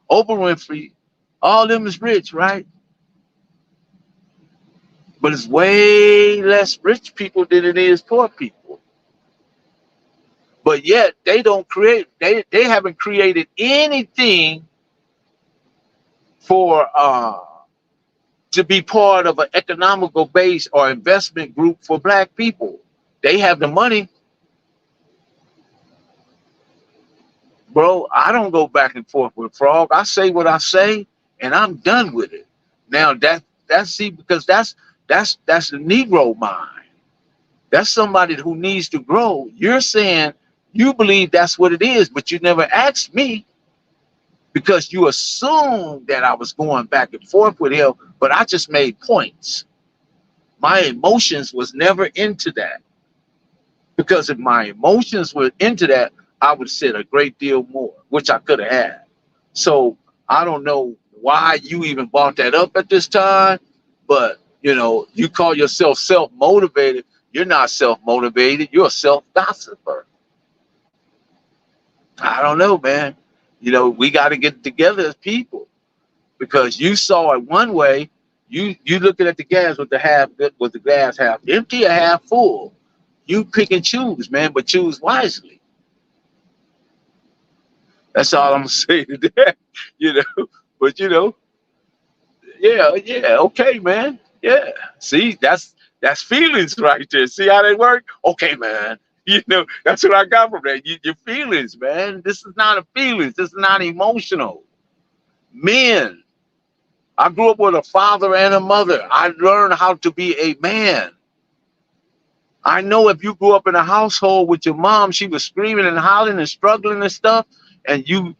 Oprah Winfrey, all of them is rich, right? But it's way less rich people than it is poor people. But yet they haven't created anything for to be part of an economical base or investment group for black people. They have the money, bro, I don't go back and forth with Frog. I say what I say, and I'm done with it. Now that's see, because that's the Negro mind. That's somebody who needs to grow. You're saying you believe that's what it is, but you never asked me because you assumed that I was going back and forth with him, but I just made points. My emotions was never into that. Because if my emotions were into that, I would have said a great deal more, which I could have had. So I don't know why you even brought that up at this time, but you call yourself self-motivated. You're not self-motivated. You're a self-gossiper. I don't know, man. We got to get together as people because you saw it one way. You looking at the gas with the glass half empty or half full. You pick and choose, man, but choose wisely. That's all I'm gonna say to that. But yeah, okay, man. Yeah. See, that's feelings right there. See how they work? Okay, man. That's what I got from that. Your feelings, man. This is not a feelings. This is not emotional. Men. I grew up with a father and a mother. I learned how to be a man. I know if you grew up in a household with your mom, she was screaming and hollering and struggling and stuff, and you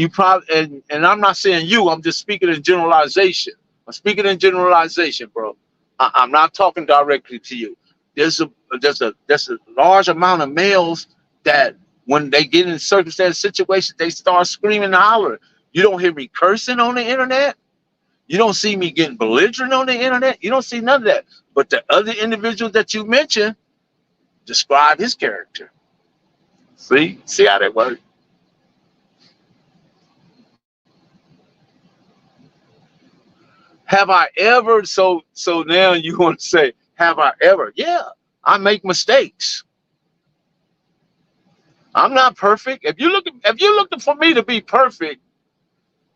probably and I'm not saying you, I'm just speaking in generalization. I'm speaking in generalization, bro. I'm not talking directly to you. There's a large amount of males that when they get in situations, they start screaming and hollering. You don't hear me cursing on the internet. You don't see me getting belligerent on the internet. You don't see none of that. But the other individuals that you mentioned describe his character. See how that works. Have I ever? So now you want to say, have I ever? Yeah, I make mistakes. I'm not perfect. If you're looking for me to be perfect,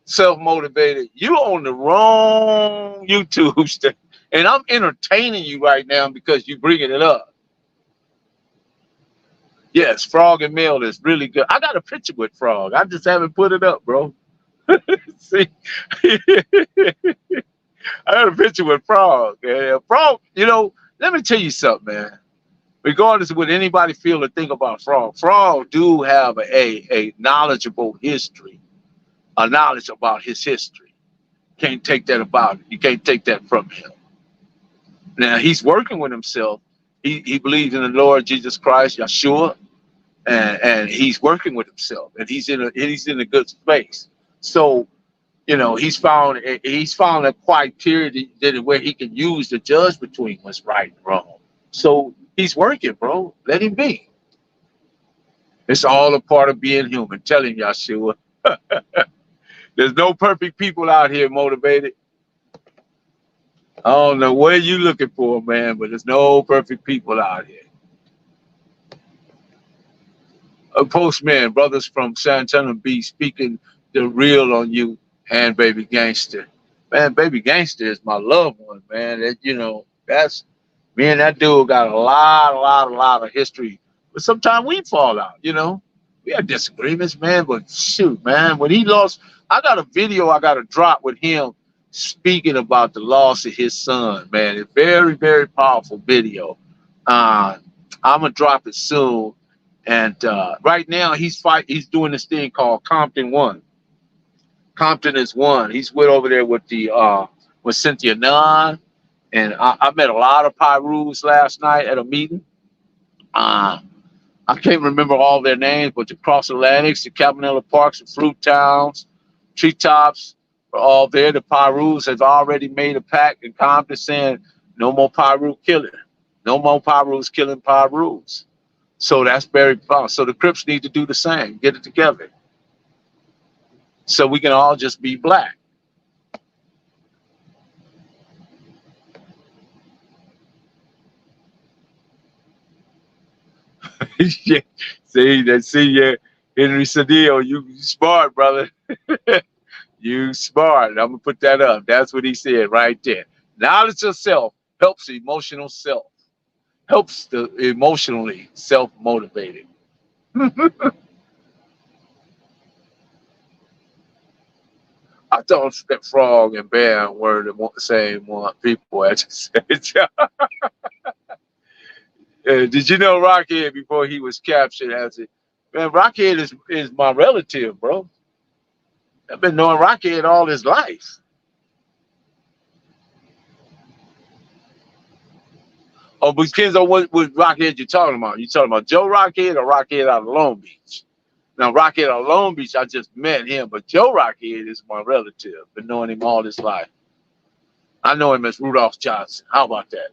self-motivated, you on the wrong YouTube station. And I'm entertaining you right now because you're bringing it up. Yes, Frog and Mel is really good. I got a picture with Frog. I just haven't put it up, bro. See, I got a picture with Frog. Yeah, Frog, let me tell you something, man. Regardless of what anybody feel or think about Frog, Frog do have a knowledgeable history, a knowledge about his history. Can't take that about it. You can't take that from him. Now, he's working with himself. He believes in the Lord Jesus Christ, Yeshua, and he's working with himself, and he's in a good space. So, he's found a criteria where he can use to judge between what's right and wrong. So he's working, bro. Let him be. It's all a part of being human. Tell him, Yeshua. There's no perfect people out here motivated. I don't know where you looking for, man, but there's no perfect people out here. A postman, brothers from San Antonio B, speaking the real on you, and baby gangster. Man, baby gangster is my loved one, man. That's me and that dude got a lot of history. But sometimes we fall out, We have disagreements, man, but shoot, man, when he lost, I got a video I got to drop with him speaking about the loss of his son, man. It's very, very powerful video. I'm gonna drop it soon. And right now he's doing this thing called Compton One. Compton is one. He's over there with with Cynthia Nunn. And I met a lot of Pyrus last night at a meeting. I can't remember all their names, but the Cross Atlantics, the Cabanilla Parks, the Fruit Towns, Treetops are all there. The Pyrus has already made a pact in Compton saying no more Pyru killing. No more Pyrus killing Pyrus. So that's very fun. So the Crips need to do the same. Get it together. So we can all just be black. Yeah. See, yeah, Henry Cedillo, you smart, brother. You smart. I'm gonna put that up. That's what he said right there. Knowledge of self helps emotional self. Helps the emotionally self-motivated. I thought that Frog and Bear were the same one people at the same time. Did you know Rockhead before he was captured as it? Man, Rockhead is my relative, bro. I've been knowing Rockhead all his life. Oh, but depends on what Rockhead you're talking about. You talking about Joe Rockhead or Rockhead out of Long Beach? Now, Rockhead out of Long Beach, I just met him, but Joe Rockhead is my relative. Been knowing him all his life. I know him as Rudolph Johnson. How about that?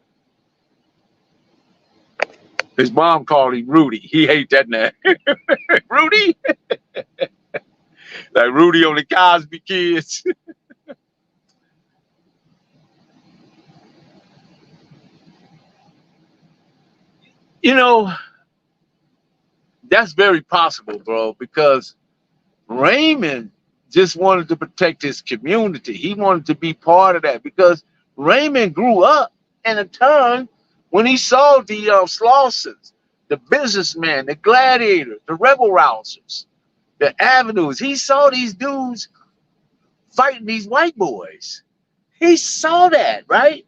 His mom called him Rudy. He hate that name. Rudy? Like Rudy on the Cosby Kids. You know, that's very possible, bro, because Raymond just wanted to protect his community. He wanted to be part of that because Raymond grew up in a time when he saw the Slausons, the businessmen, the gladiators, the rebel rousers, the avenues. He saw these dudes fighting these white boys. He saw that, right?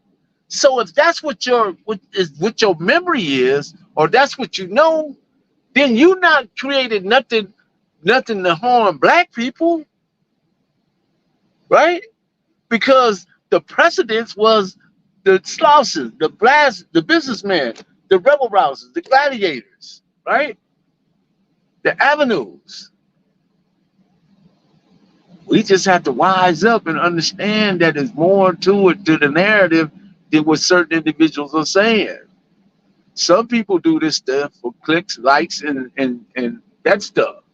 So if that's what your memory is, or that's what you know, then you not created nothing to harm black people, right? Because the precedence was the Slausons, the businessmen, the rebel rousers, the gladiators, right? The avenues. We just have to wise up and understand that there's more to it, to the narrative, than what certain individuals are saying. Some people do this stuff for clicks, likes, and that stuff.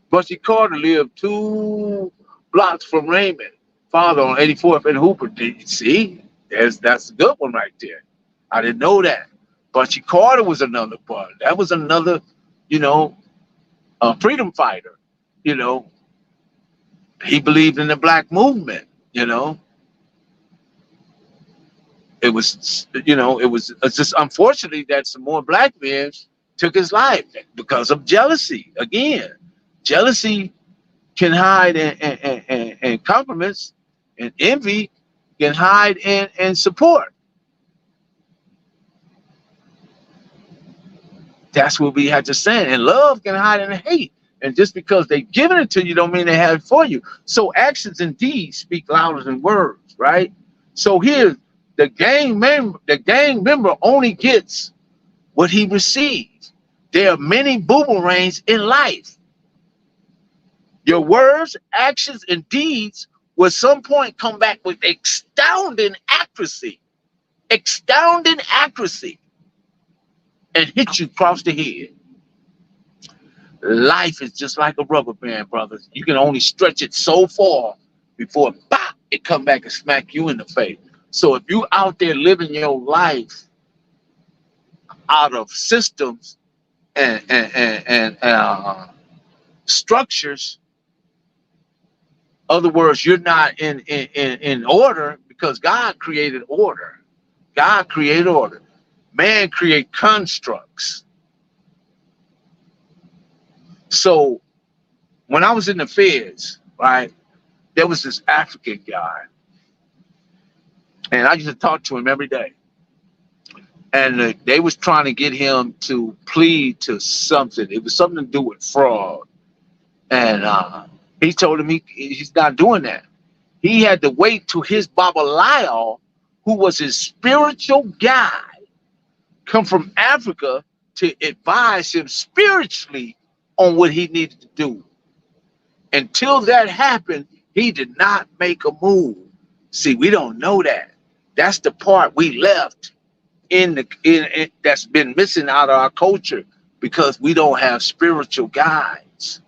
Bussy Carter lived 2 blocks from Raymond, father on 84th and Hooper. Did you see? That's a good one right there. I didn't know that. Bussy Carter was another part. That was another, freedom fighter. He believed in the black movement. It was it's just unfortunately that some more black men took his life because of jealousy. Again, jealousy can hide in compliments, and envy can hide in support. That's what we had to say. And love can hide in hate. And just because they've given it to you don't mean they have it for you. So actions and deeds speak louder than words, right? So here, the gang member only gets what he receives. There are many boomerangs in life. Your words, actions, and deeds will at some point come back with astounding accuracy, and hit you across the head. Life is just like a rubber band, brothers. You can only stretch it so far before pop, it come back and smack you in the face. So if you out there living your life out of systems and structures, other words, you're not in order, because God created order. God created order. Man create constructs. So when I was in the feds, right, there was this African guy, and I used to talk to him every day. And they was trying to get him to plead to something. It was something to do with fraud. And he told him he's not doing that. He had to wait till his Babalayo, who was his spiritual guide, come from Africa to advise him spiritually on what he needed to do. Until that happened, he did not make a move. See, we don't know that. That's the part we left in that's been missing out of our culture, because we don't have spiritual guides.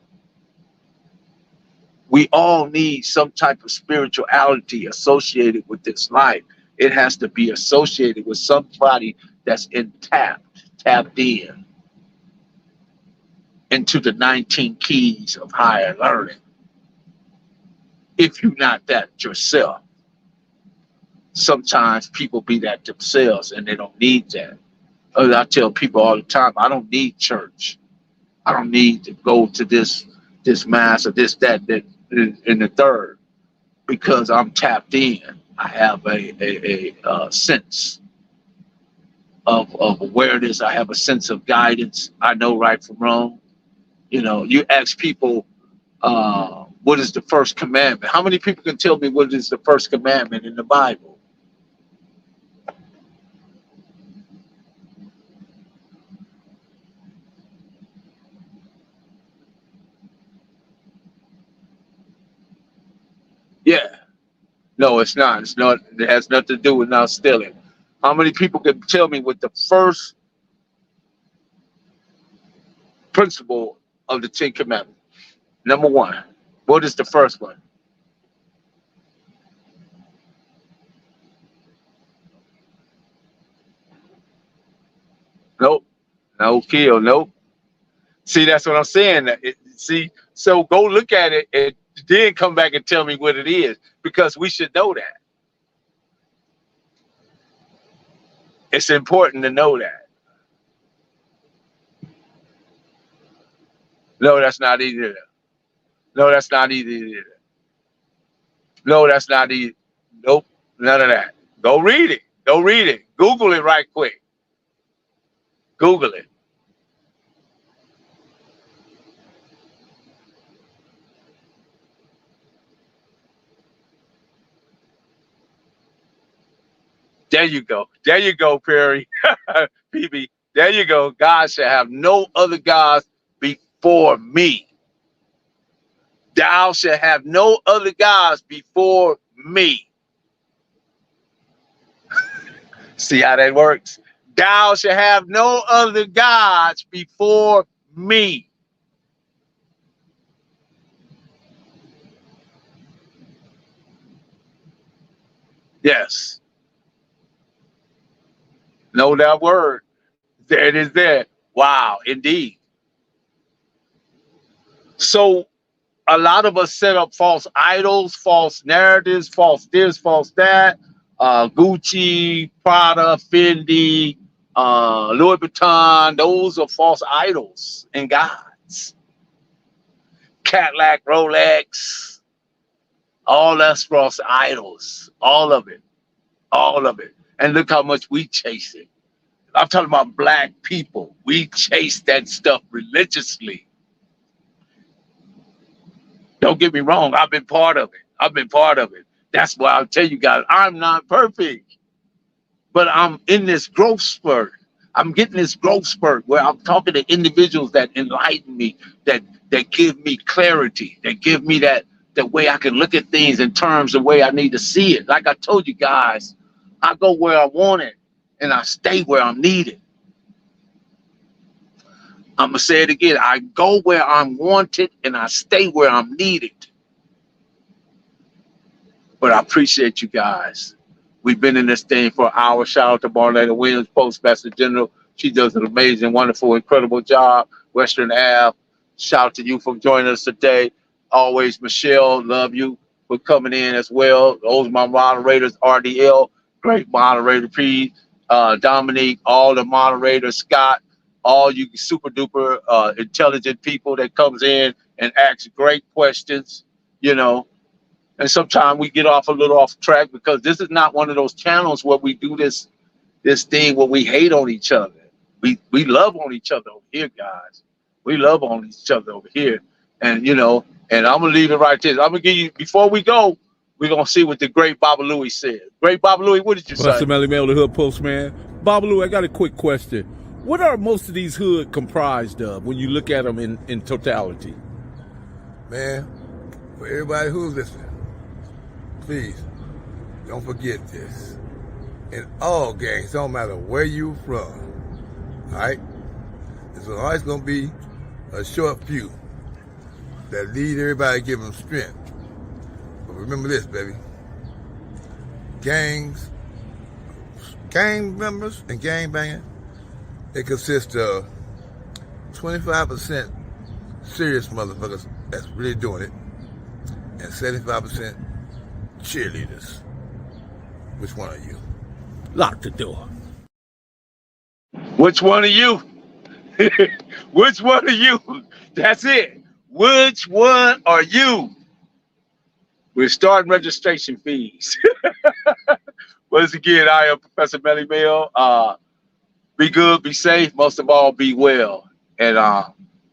We all need some type of spirituality associated with this life. It has to be associated with somebody that's tapped in into the 19 keys of higher learning. If you're not that yourself. Sometimes people be that themselves and they don't need that. I tell people all the time, I don't need church. I don't need to go to this mass or this, that, and the third. because I'm tapped in. I have a sense of awareness. I have a sense of guidance. I know right from wrong. You know, you ask people, what is the first commandment? How many people can tell me what is the first commandment in the Bible? Yeah. No, it's not. It's not. It has nothing to do with not stealing. How many people can tell me what the first principle of the Ten Commandments? Number one. What is the first one? Nope. No kill. Nope. See, that's what I'm saying. See, so go look at it and then come back and tell me what it is, because we should know that. It's important to know that. No, that's not either. No, that's not either. No, that's not either. Nope, none of that. Go read it. Go read it. Google it right quick. Google it. There you go. There you go, Perry. PB. There you go. God shall have no other gods before me. Thou shalt have no other gods before me. See how that works? Thou shalt have no other gods before me. Yes. Know that word. There it is there. Wow, indeed. So a lot of us set up false idols, false narratives, false this, false that. Gucci, Prada, Fendi, Louis Vuitton, those are false idols and gods. Cadillac, Rolex, all that's false idols. All of it. All of it. And look how much we chase it. I'm talking about black people. We chase that stuff religiously. Don't get me wrong. I've been part of it. I've been part of it. That's why I'll tell you guys, I'm not perfect, but I'm in this growth spurt. I'm getting this growth spurt where I'm talking to individuals that enlighten me, that give me clarity, that give me that way I can look at things in terms of the way I need to see it. Like I told you guys, I go where I want it and I stay where I'm needed. I'm going to say it again. I go where I'm wanted and I stay where I'm needed. But I appreciate you guys. We've been in this thing for an hour. Shout out to Barnetta Williams, Postmaster General. She does an amazing, wonderful, incredible job. Western Ave. Shout out to you for joining us today. Always, Michelle, love you for coming in as well. Those are my moderators, RDL, great moderator, P, Dominique, all the moderators, Scott, all you super duper intelligent people that comes in and asks great questions, you know. And sometimes we get off a little off track because this is not one of those channels where we do this thing where we hate on each other. We love on each other over here, guys. We love on each other over here. And, you know, and I'm going to leave it right there. I'm going to give you, before we go, we're going to see what the great Baba Louie said. Great Baba Louie, what did you say? Professor Melly Mel, the Hood Postman. Baba Louie, I got a quick question. What are most of these hood comprised of when you look at them in totality? Man, for everybody who's listening, please don't forget this. In all gangs, don't matter where you from, all right? There's always going to be a short few that lead everybody, give them strength. But remember this, baby. Gang members and gang banging, it consists of 25% serious motherfuckers that's really doing it, and 75% cheerleaders. Which one are you? Lock the door. Which one are you? Which one are you? That's it. Which one are you? We're starting registration fees. Once again, I am Professor Melly Mel. Be good, be safe, most of all, be well. And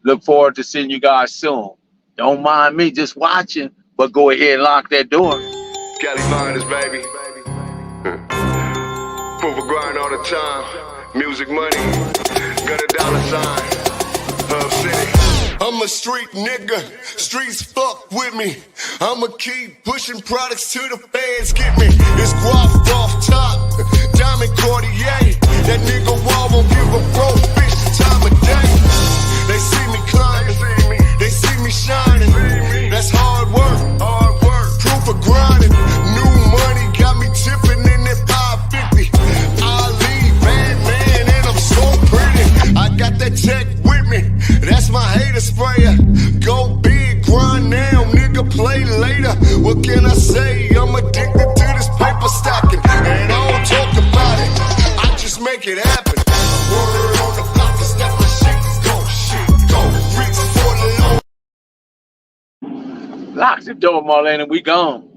look forward to seeing you guys soon. Don't mind me just watching, but go ahead and lock that door. Cali Finest, baby. Proof of grind all the time. Music money. Got a dollar sign. Hub City. I'm a street nigga. Streets fuck with me. I'ma keep pushing products till the feds get me. It's guap off top. Diamond Cartier. That nigga wall won't give a bro fish the time of day. They see me climbing. They see me shining. That's hard work. Proof of grinding. New money got me tipping in that 550. Ali, bad man, and I'm so pretty. I got that tech with me. That's my hater sprayer. Go big, grind now, nigga, play later. What can I say? I'm addicted to this paper stacking. And I don't talk about it. I just make it happen. Word on the block is that my shit go. Reach for the low. Lock the door, Marlena, we gone.